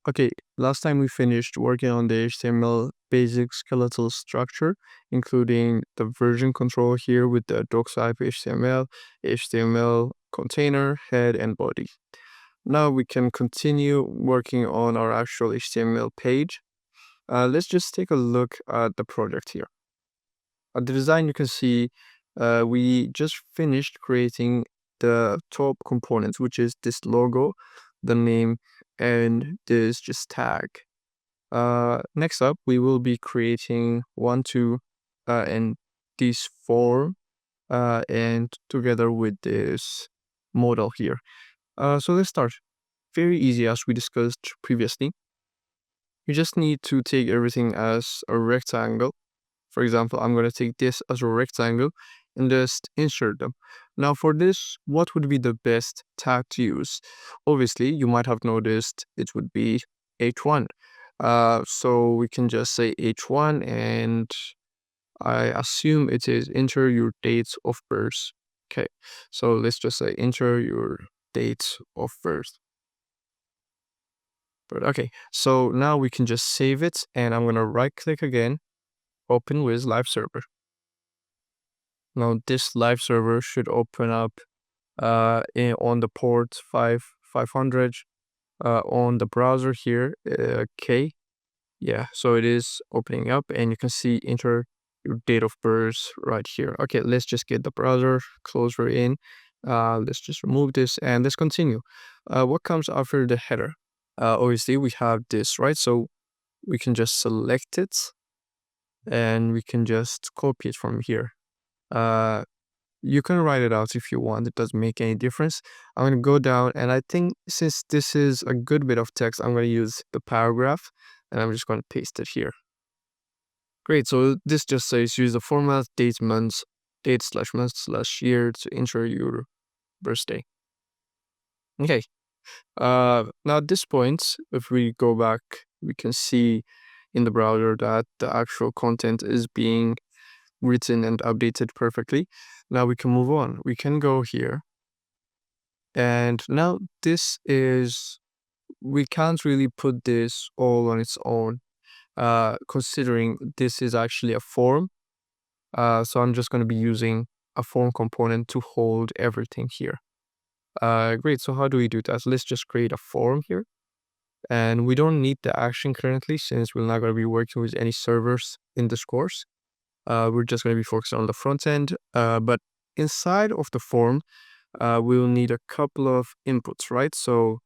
Okay, last time we finished working on the HTML basic skeletal structure, including the version control here with the doctype HTML, HTML container, head, and body. Now we can continue working on our actual HTML page. Let's just take a look at the project here. At the design, you can see we just finished creating the top components, which is this logo, the name, and this just tag. Next up, we will be creating one, two, and this form, and together with this model here. So let's start. Very easy, as we discussed previously. You just need to take everything as a rectangle. For example, I'm going to take this as a rectangle and just insert them. Now for this, what would be the best tag to use? Obviously, you might have noticed it would be H1. So we can just say H1, and I assume it is enter your dates of birth. Okay, so let's just say enter your date of birth. But okay, so now we can just save it, and I'm gonna right click again, open with live server. Now this live server should open up on the port 500 on the browser here. Okay, yeah, so it is opening up, and you can see enter your date of birth right here. Okay, let's just get the browser, close her in. Let's just remove this and let's continue. What comes after the header? Obviously we have this, right? So we can just select it and we can just copy it from here. You can write it out if you want. It doesn't make any difference. I'm going to go down, and I think since this is a good bit of text, I'm going to use the paragraph, and I'm just going to paste it here. Great. So this just says use the format date months, date/month/year to enter your birthday. Okay. Now at this point, if we go back, we can see in the browser that the actual content is being written and updated perfectly. Now we can move on. We can go here. And now this is, we can't really put this all on its own, considering this is actually a form. So I'm just going to be using a form component to hold everything here. Great. So how do we do that? Let's just create a form here. And we don't need the action currently, since we're not going to be working with any servers in this course. We're just going to be focused on the front end. But inside of the form, we'll need a couple of inputs, right? So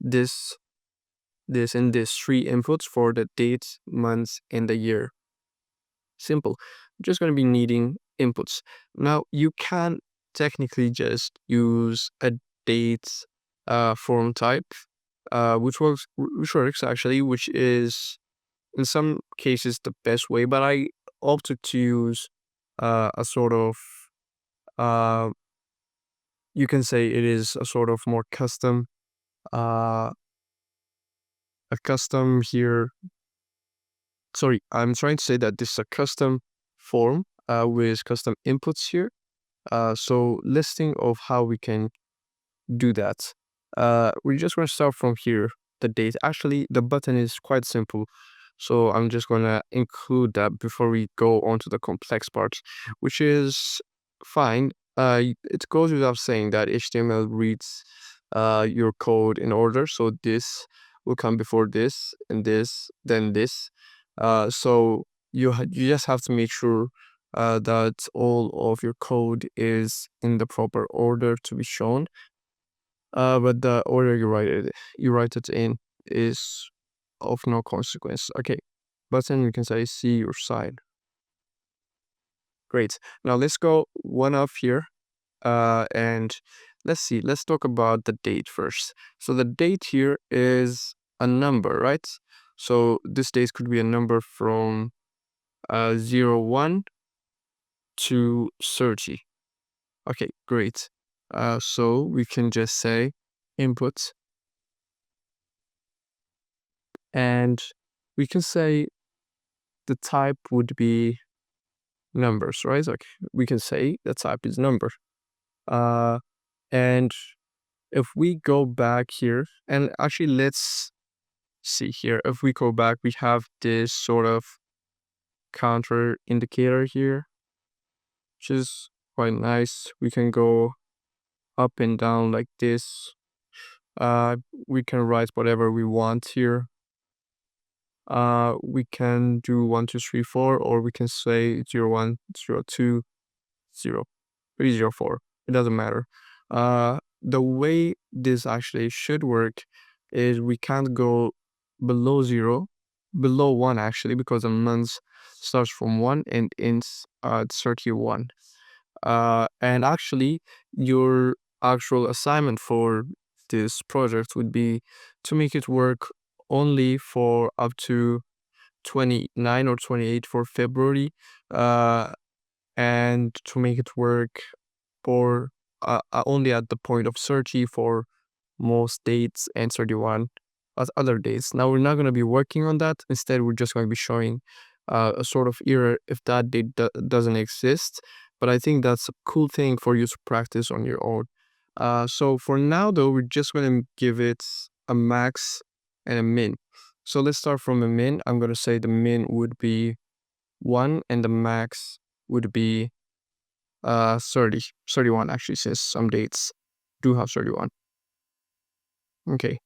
this, and this, 3 inputs for the date, month, and the year. Simple. I'm just going to be needing inputs. Now you can technically just use a date form type, which works actually, which is in some cases the best way, but I opted to use a sort of you can say it is a sort of more custom a custom here. Sorry, I'm trying to say that this is a custom form with custom inputs here. So listing of how we can do that. We're just going to start from here, the date. Actually, the button is quite simple, so I'm just going to include that before we go on to the complex parts, which is fine. It goes without saying that HTML reads your code in order, so this will come before this, and this, then this. So you just have to make sure that all of your code is in the proper order to be shown. But the order you write it in is of no consequence. Okay, button, you can say see your side. Great. Now let's go one up here, and let's talk about the date first. So the date here is a number, right? So this date could be a number from 01 to 30. Okay, great. So we can just say input, and we can say the type would be numbers, right? Like we can say the type is number. And if we go back here, and actually let's see here, if we go back, we have this sort of counter indicator here, which is quite nice. We can go up and down like this. We can write whatever we want here. We can do 1, 2, 3, 4, or we can say 0, 1, 0, 2, 0, 3, 0, 4. It doesn't matter. The way this actually should work is we can't go below 0, below 1 actually, because the month starts from 1 and ends at 31. And actually, your actual assignment for this project would be to make it work only for up to 29 or 28 for February, and to make it work for only at the point of 30 for most dates and 31 at other dates. Now we're not going to be working on that. Instead, we're just going to be showing a sort of error if that date doesn't exist. But I think that's a cool thing for you to practice on your own. So for now, though, we're just going to give it a max and a min. So let's start from a min. I'm going to say the min would be 1 and the max would be 31 actually, since some dates do have 31. Okay,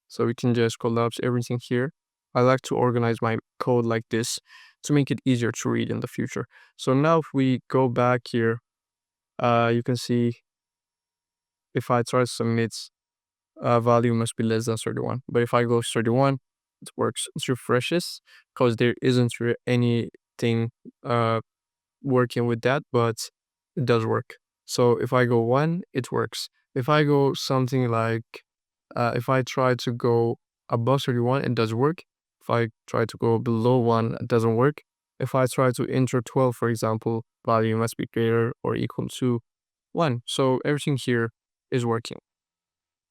so we can just collapse everything here. I like to organize my code like this to make it easier to read in the future. So now if we go back here, you can see if I try to submit, value must be less than 31. But if I go 31, it works. It refreshes because there isn't anything working with that, but it does work. So if I go 1, it works. If I go something like, if I try to go above 31, it does work. If I try to go below 1, it doesn't work. If I try to enter 12, for example, value must be greater or equal to 1. So everything here is working.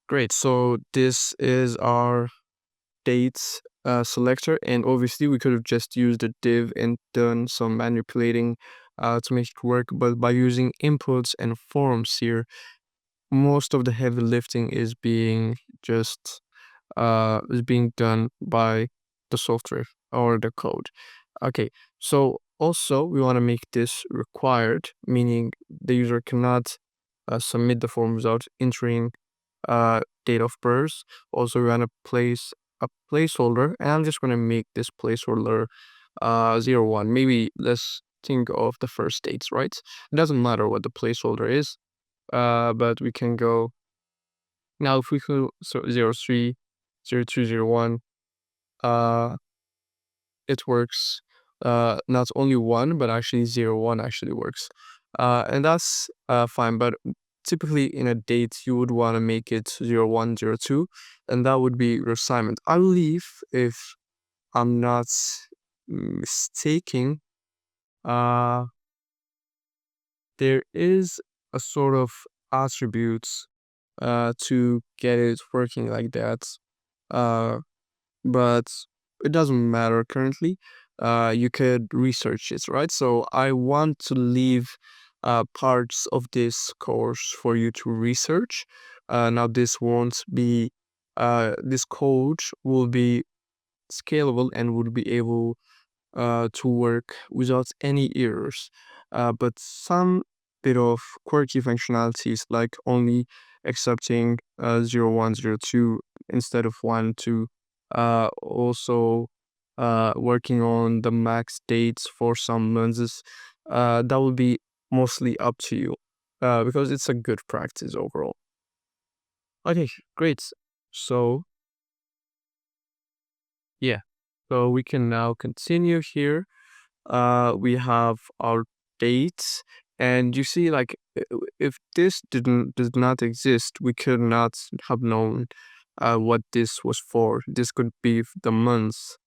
Great. So this is our dates selector, and obviously we could have just used a div and done some manipulating to make it work, but by using inputs and forms here, most of the heavy lifting is being done by the software or the code. Okay, so also we want to make this required, meaning the user cannot submit the form without entering date of birth. Also, we want to place a placeholder, and I'm just going to make this placeholder 0, 1. Maybe let's think of the first dates, right? It doesn't matter what the placeholder is, but we can go now. If we go 0, 3, 0, 2, 0, 1, it works. Not only 1, but actually 0, 1 actually works, and that's fine. But typically in a date, you would want to make it 0, 1, 0, 2, and that would be your assignment. I believe, if I'm not mistaken, there is a sort of attributes to get it working like that, but it doesn't matter currently. You could research it, right? So I want to leave parts of this course for you to research. Now this won't be this code will be scalable and would be able to work without any errors. But some bit of quirky functionalities, like only accepting 0, 1, 0, 2 instead of 1, 2, also working on the max dates for some months, that will be mostly up to you, because it's a good practice overall. Okay, great. So yeah, so we can now continue here. We have our dates, and you see, like, if this did not exist, we could not have known what this was for. This could be the months,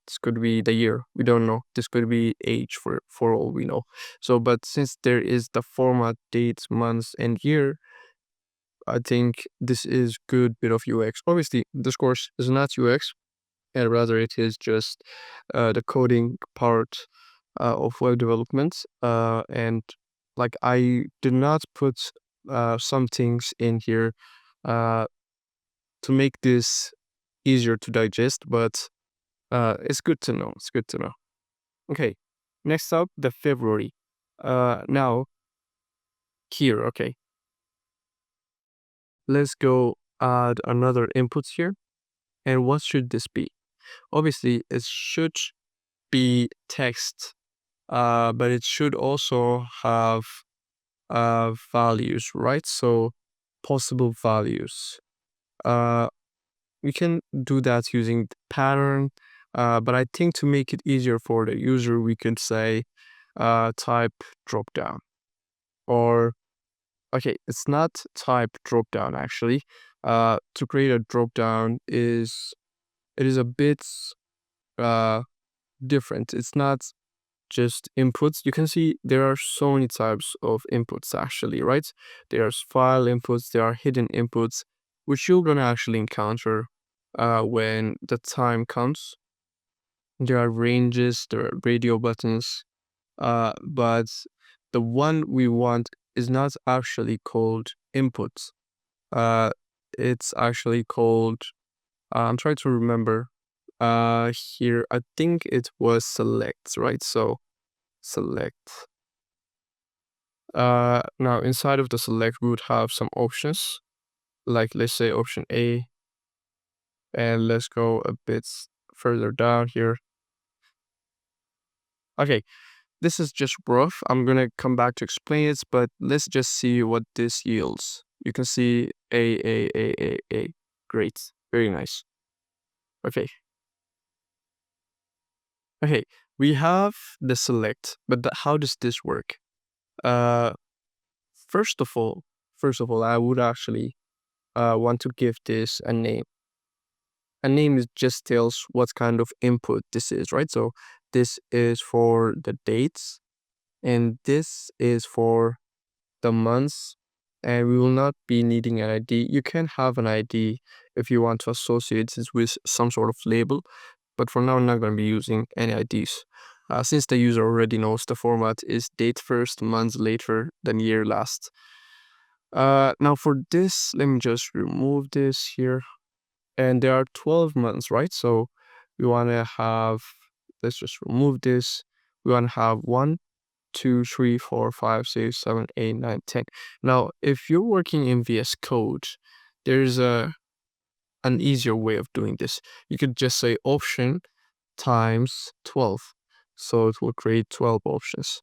this could be the year, we don't know. This could be age, for all we know. So but since there is the format, dates, months, and year, I think this is good bit of UX. Obviously this course is not UX, and rather it is just the coding part of web development. And like, I did not put some things in here to make this easier to digest, but it's good to know. It's good to know. Okay, next up, the February. Now here, okay, let's go add another input here. And what should this be? Obviously, it should be text, but it should also have values, right? So possible values. Uh, we can do that using the pattern, but I think to make it easier for the user, we could say type dropdown. Or okay, it's not type dropdown actually. To create a dropdown is it is a bit uh different. It's not just inputs. You can see there are so many types of inputs actually, right? There's file inputs, there are hidden inputs, which you're gonna actually encounter when the time comes. There are ranges, there are radio buttons, but the one we want is not actually called inputs. Uh, it's actually called, I'm trying to remember here, I think it was select, right? So select. Now inside of the select, we would have some options, like let's say option A, and let's go a bit further down here. Okay, this is just rough. I'm gonna come back to explain it, but let's just see what this yields. You can see A. Great, very nice. Okay, okay, we have the select, but how does this work? Uh, first of all, I would actually want to give this a name. A name is just tells what kind of input this is, right? So this is for the dates, and this is for the months, and we will not be needing an ID. You can have an ID if you want to associate it with some sort of label, but for now, I'm not going to be using any IDs. Since the user already knows the format is date first, month later, then year last. Now for this, let me just remove this here. And there are 12 months, right? So we want to have, let's just remove this. We want to have 1, 2, 3, 4, 5, 6, 7, 8, 9, 10. Now, if you're working in VS Code, there's an easier way of doing this. You could just say option times 12. So it will create 12 options,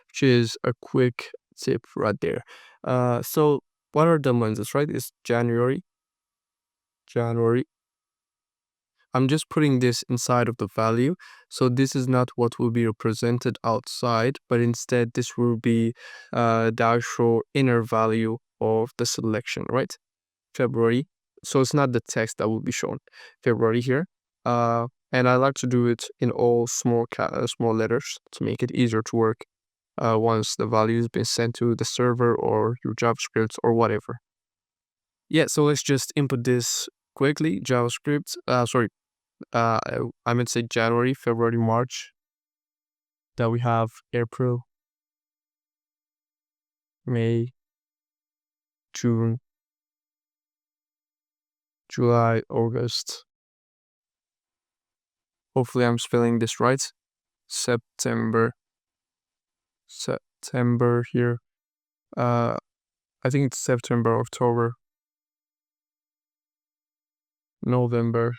which is a quick tip right there. So what are the months, right? It's January. I'm just putting this inside of the value. So this is not what will be represented outside, but instead this will be the actual inner value of the selection, right? February. So it's not the text that will be shown. February here. And I like to do it in all small letters to make it easier to work once the value has been sent to the server or your JavaScript or whatever. Yeah, so let's just input this quickly. JavaScript, uh, I meant to say January, February, March. Then we have April, May, June, July, August. Hopefully I'm spelling this right. September here. I think it's September, October, November,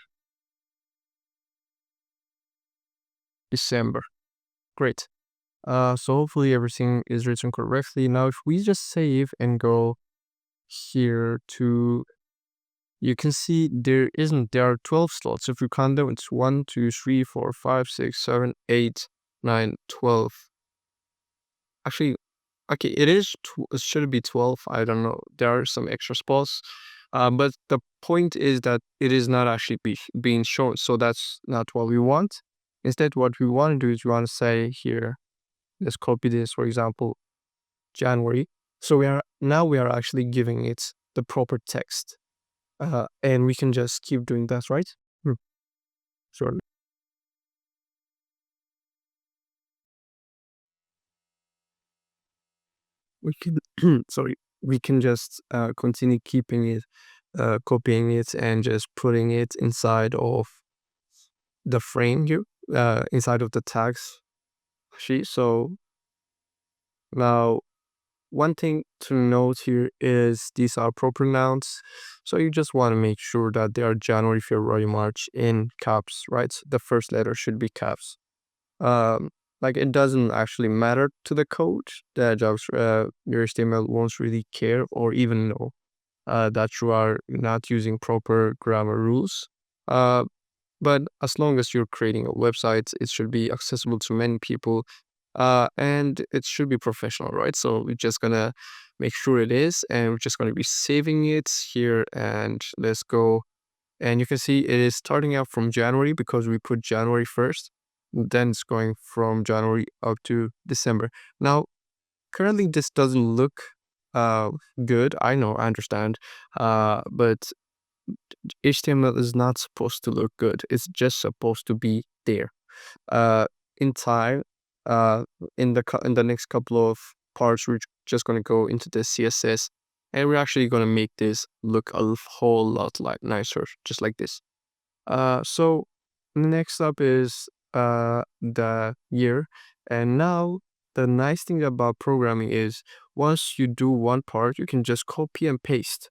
December. Great. So hopefully everything is written correctly. Now if we just save and go here to, you can see there are 12 slots. If you count them, it's 1, 2, 3, 4, 5, 6, 7, 8, 9, 12. Actually, okay, it should be 12. I don't know. There are some extra spots. But the point is that it is not actually being shown. So that's not what we want. Instead, what we want to do is we want to say here, let's copy this, for example, January. So we are actually giving it the proper text. And we can just keep doing that, right? Sure. We can, sorry, we can just continue keeping it copying it and just putting it inside of the frame here, inside of the tags sheet. So now one thing to note here is these are proper nouns. So you just want to make sure that they are January, February, March in caps, right? So the first letter should be caps. Um, like it doesn't actually matter to the code. The JavaScript, your HTML won't really care or even know that you are not using proper grammar rules. Uh, but as long as you're creating a website, it should be accessible to many people, and it should be professional, right? So we're just gonna make sure it is, and we're just gonna be saving it here. And let's go. And you can see it is starting out from January because we put January 1st. Then it's going from January up to December. Now, currently, this doesn't look uh good. I know, I understand. But HTML is not supposed to look good. It's just supposed to be there. Uh, in time, uh, in the next couple of parts, we're just gonna go into the CSS, and we're actually gonna make this look a whole lot like nicer, just like this. So next up is the year, and now the nice thing about programming is once you do one part, you can just copy and paste.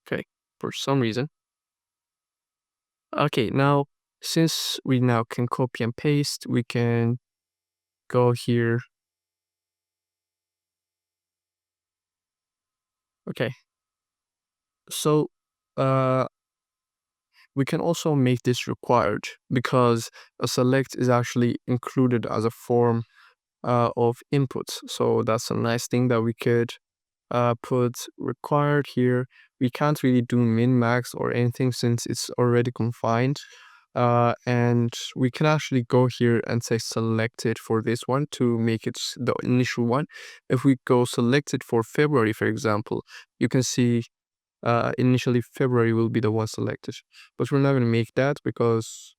Okay, for some reason. Okay, now since we now can copy and paste, we can go here. Okay, so uh, we can also make this required because a select is actually included as a form of inputs. So that's a nice thing that we could put required here. We can't really do min max or anything since it's already confined. And we can actually go here and say selected for this one to make it the initial one. If we go selected for February, for example, you can see initially February will be the one selected. But we're not going to make that because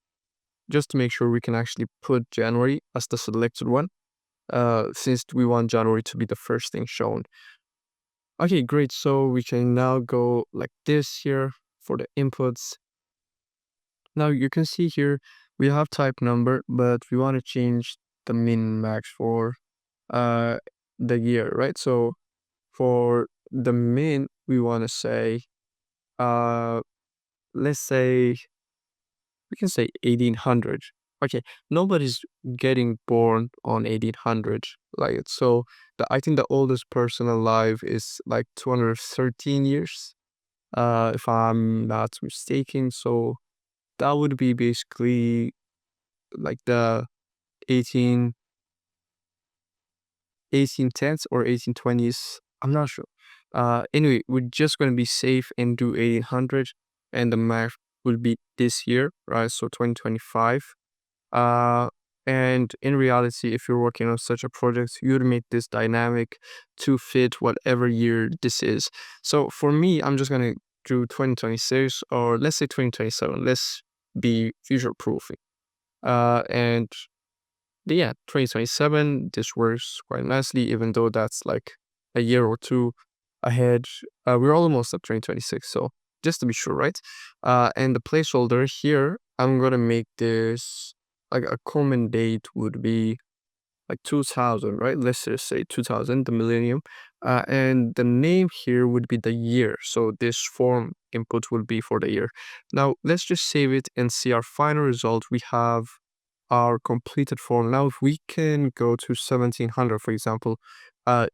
just to make sure we can actually put January as the selected one, since we want January to be the first thing shown. Okay, great. So we can now go like this here for the inputs. Now you can see here we have type number, but we want to change the min max for uh the year, right? So for the min, we want to say let's say we can say 1800. Okay, nobody's getting born on 1800. Like so I think the oldest person alive is like 213 years, if I'm not mistaken. So that would be basically like the 18 1810s or 1820s. I'm not sure. Anyway, we're just going to be safe and do 1800, and the math will be this year, right? So 2025. Uh, and in reality, if you're working on such a project, you'd make this dynamic to fit whatever year this is. So for me, I'm just going to do 2026 or let's say 2027. Let's be future proofing. And yeah, 2027, this works quite nicely, even though that's like a year or two ahead. We're almost at 2026, so just to be sure, right? And the placeholder here, I'm gonna make this like a common date would be like 2000, right? Let's just say 2000, the millennium. And the name here would be the year. So this form input will be for the year. Now, let's just save it and see our final result. We have our completed form. Now, if we can go to 1700, for example,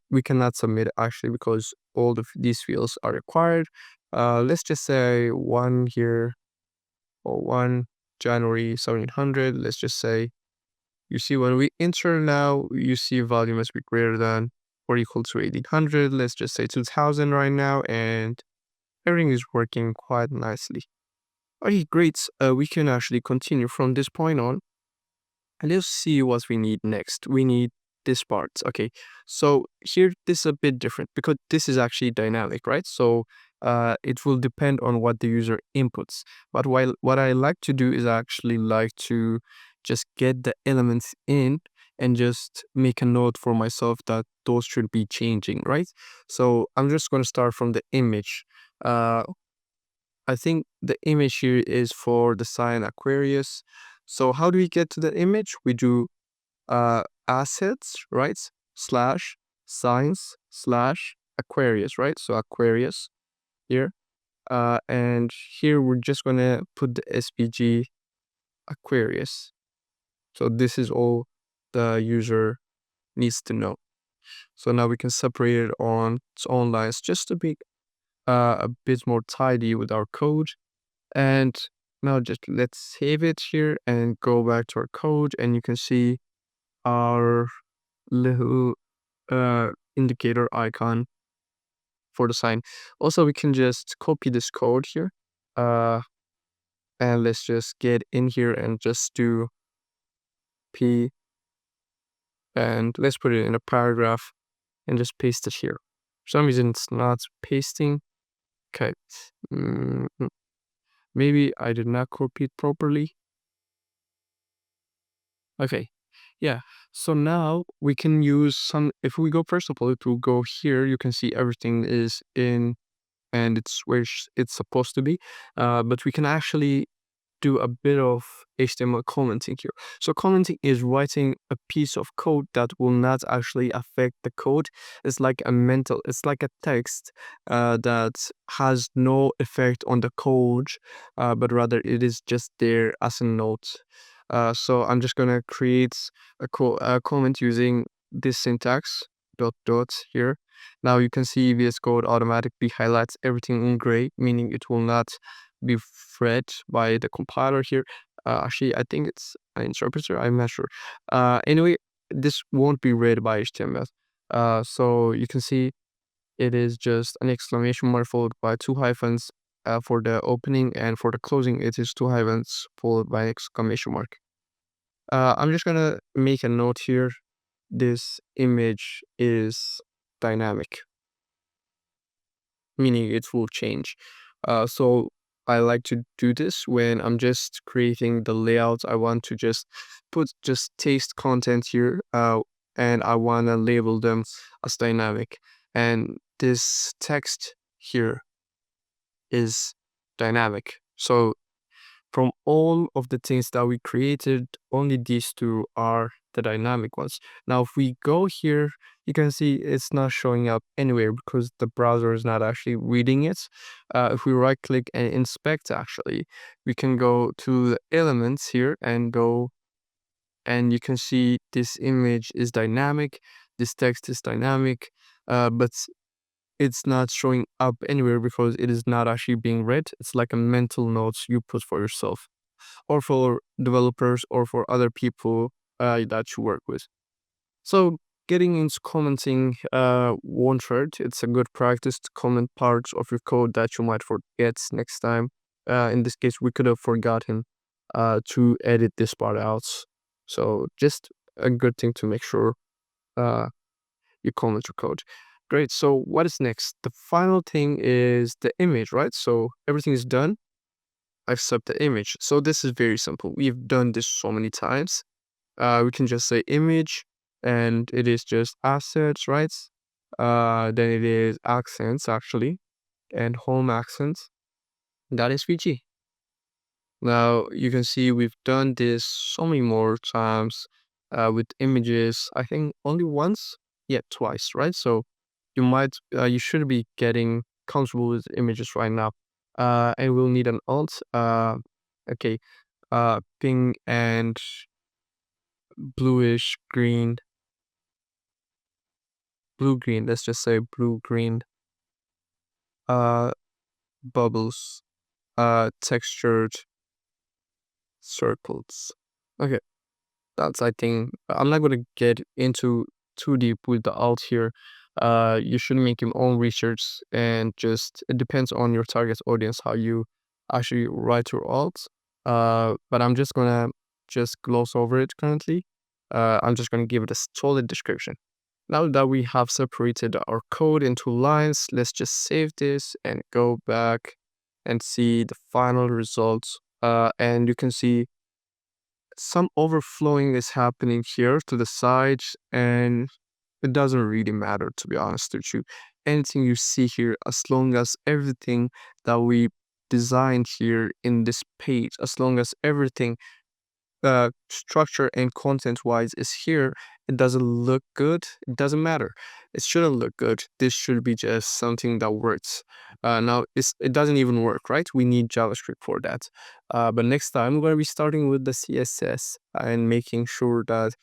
we cannot submit it actually because all of these fields are required. Let's just say 1 here or 1 January 1700. Let's just say, you see when we enter now, you see value must be greater than or equal to 1800. Let's just say 2000 right now, and everything is working quite nicely. Okay, great. We can actually continue from this point on. And let's see what we need next. We need this part. Okay, so here this is a bit different because this is actually dynamic, right? So it will depend on what the user inputs. But while what I like to do is actually like to just get the elements in and just make a note for myself that those should be changing, right? So I'm just going to start from the image. I think the image here is for the sign Aquarius. So how do we get to the image? We do assets, right? Slash signs slash Aquarius, right? So Aquarius here. And here we're just gonna put the SVG Aquarius. So this is all the user needs to know. So now we can separate it on its own lines just to be a bit more tidy with our code. And now just let's save it here and go back to our code, and you can see our little indicator icon for the sign. Also, we can just copy this code here. And let's just get in here and just do P, and let's put it in a paragraph and just paste it here. For some reason it's not pasting. Okay. Maybe I did not copy it properly. Okay. Yeah. So now we can use some, if we go, first of all, it will go here. You can see everything is in and it's where it's supposed to be. But we can actually do a bit of HTML commenting here. So commenting is writing a piece of code that will not actually affect the code. It's like a text that has no effect on the code, but rather it is just there as a note. So I'm just gonna create a comment using this syntax dot here. Now you can see VS Code automatically highlights everything in gray, meaning it will not be read by the compiler here. Actually, I think it's an interpreter. I'm not sure. Anyway, this won't be read by HTML. So you can see it is just an exclamation mark followed by two hyphens for the opening, and for the closing, it is two hyphens followed by an exclamation mark. I'm just gonna make a note here. This image is dynamic, meaning it will change. So I like to do this when I'm just creating the layout. I want to just taste content here, and I want to label them as dynamic. And this text here is dynamic. So from all of the things that we created, only these two are the dynamic ones. Now, if we go here, you can see it's not showing up anywhere because the browser is not actually reading it. If we right click and inspect, actually, we can go to the elements here and go, and you can see this image is dynamic, this text is dynamic, but it's not showing up anywhere because it is not actually being read. It's like a mental notes you put for yourself, or for developers, or for other people that you work with. So getting into commenting won't hurt. It's a good practice to comment parts of your code that you might forget next time. In this case, we could have forgotten to edit this part out. So just a good thing to make sure you comment your code. Great. So what is next? The final thing is the image, right? So everything is done except the image. So this is very simple. We've done this so many times. We can just say image, and it is just assets, right? Then it is accents, actually, and home accents. That is VG. Now you can see we've done this so many more times with images. I think only once, yeah, twice, right? So you should be getting comfortable with images right now. And we'll need an alt. Okay, pink and bluish green, blue green. Let's just say blue green. Bubbles. Textured circles. Okay, that's, I think, I'm not gonna get into too deep with the alt here. You should make your own research, and just it depends on your target audience how you actually write your alt. But I'm just gonna gloss over it currently. I'm just gonna give it a solid description. Now that we have separated our code into lines, let's just save this and go back and see the final results. And you can see some overflowing is happening here to the sides, and it doesn't really matter, to be honest with you. Anything you see here, as long as everything that we designed here in this page, as long as everything structure and content wise is here, it doesn't look good, it doesn't matter. It shouldn't look good. This should be just something that works. Now it doesn't even work, right? We need JavaScript for that. But next time we're going to be starting with the CSS and making sure that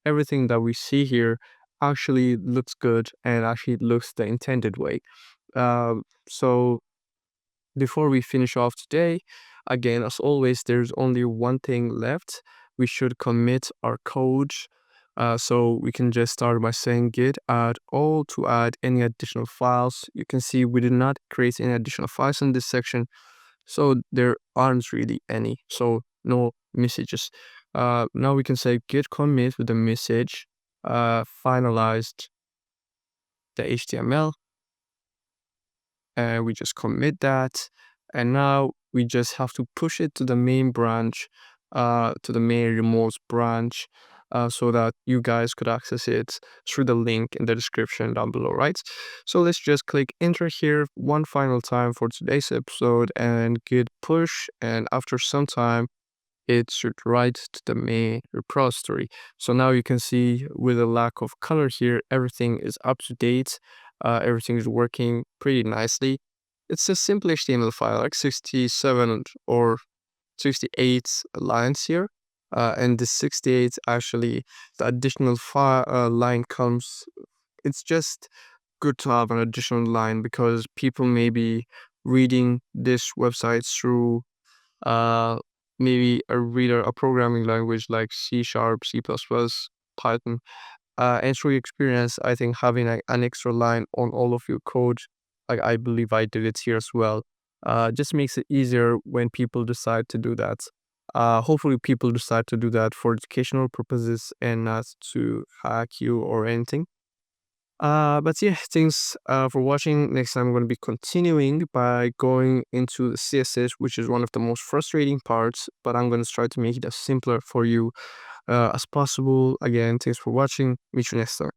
everything that we see here actually looks good and actually looks the intended way. So before we finish off today, again, as always, there's only one thing left. We should commit our code. So we can just start by saying git add all to add any additional files. You can see we did not create any additional files in this section, so there aren't really any. So no messages. Now we can say git commit with the message finalized the HTML, and we just commit that, and now we just have to push it to the main branch, to the main remote branch, so that you guys could access it through the link in the description down below, right? So let's just click enter here one final time for today's episode and git push, and after some time it should write to the main repository. So now you can see with a lack of color here, everything is up to date. Everything is working pretty nicely. It's a simple HTML file, like 67 or 68 lines here. And the 68 actually, the additional line comes. It's just good to have an additional line because people may be reading this website through uh, maybe a programming language like C#, C++, Python. And through experience, I think having an extra line on all of your code, like I believe I did it here as well, just makes it easier when people decide to do that. Hopefully people decide to do that for educational purposes and not to hack you or anything. But yeah, thanks for watching. Next time I'm going to be continuing by going into the CSS, which is one of the most frustrating parts, but I'm going to try to make it as simpler for you as possible. Again, thanks for watching. Meet you next time.